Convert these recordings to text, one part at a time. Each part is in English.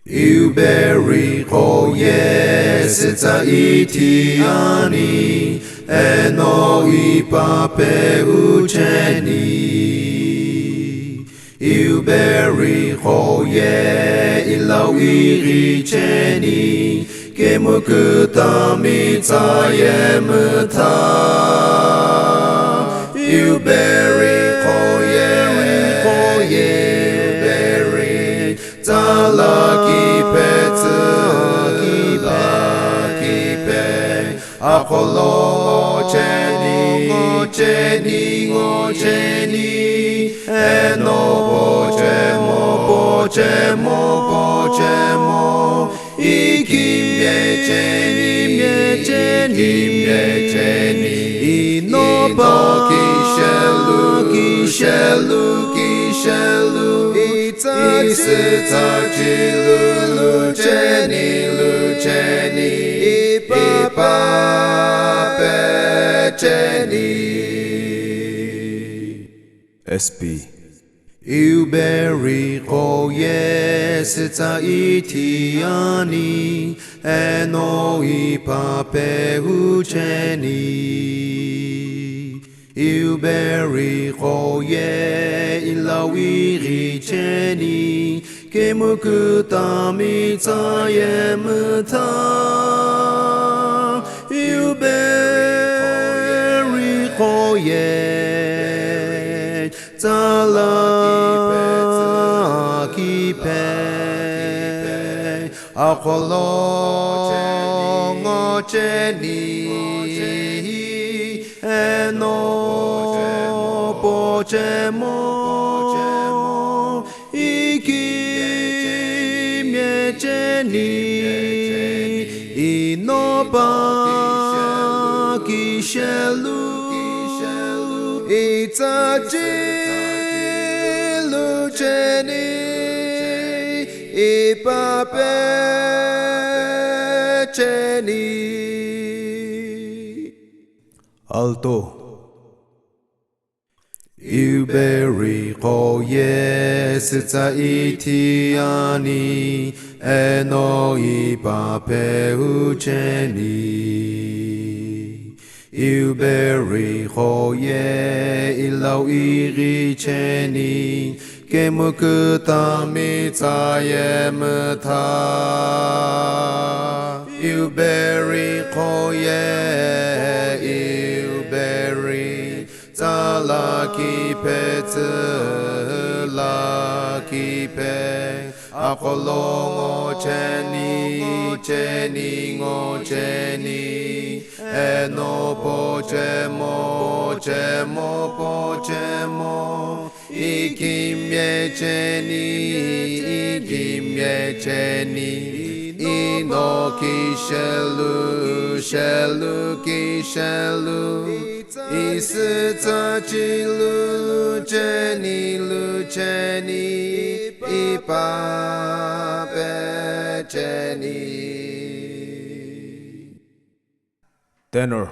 Iubericho yesita itiani eno ipape ucheni. Iubericho ye ilawiricheni kemukuta mitayemta. Iubericho ye Akolo cheni eno pochemo ikimye cheni ino kishelu isitachilu cheni ipape cheni. SP Iubericho yesita itiani eno ipape ucheni. Iubericho ye ilawiricheni kemukuta mitayemta. Iubericho ye talakipe akolongo cheni eno pochemo ikimye cheni inopa kishelu itachilu cheni ipape cheni. Alto Iubericho yesita itiani eno ipape ucheni. Iubericho ye ilawiricheni kemukuta mitayemta. Iubericho ye lakipe akolongo cheni eno pochemo ikimye cheni ino kishelu isitachilu cheni ipape cheni. Tenor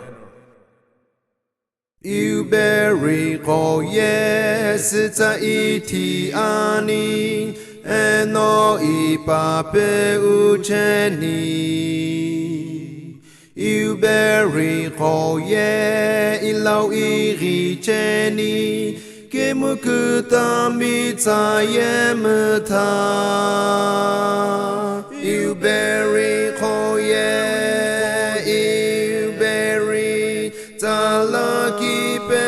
Iubericho yesita itiani eno ipape ucheni. Iubericho ye ilawiricheni kemukuta mitayemta. Iubericho ye talakipe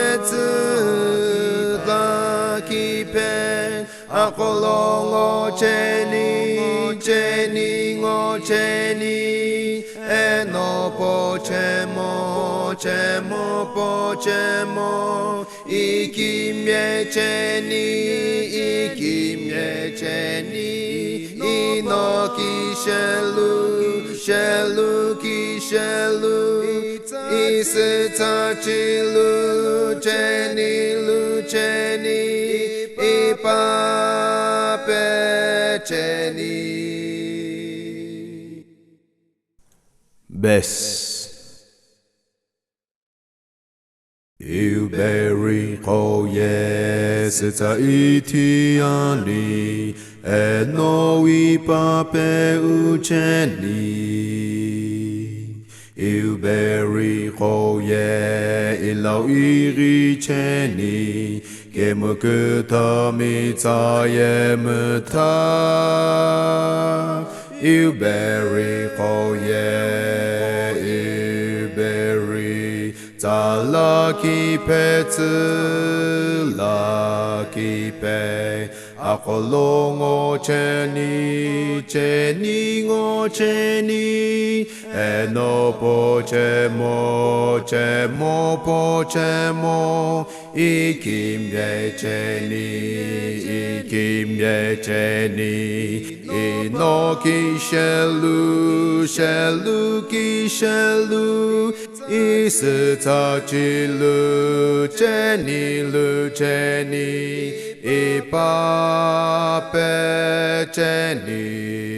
akolongo cheni eno pochemo ikimye cheni ino kishelu isitachilu cheni ipape cheni. Bes Iubericho yesita itiani Noi pape ucheni Ilberi koye ilau iri cheni Kemukuta mitaye muta Ilberi koye Ilberi Talaki petu laki pe Akolongo cheni, cheni ngo cheni, eno po chemo, chemo po chemo, ikimye cheni, inoki shelu, shelu ki shelu, isitachi lu cheni, Ipape cheni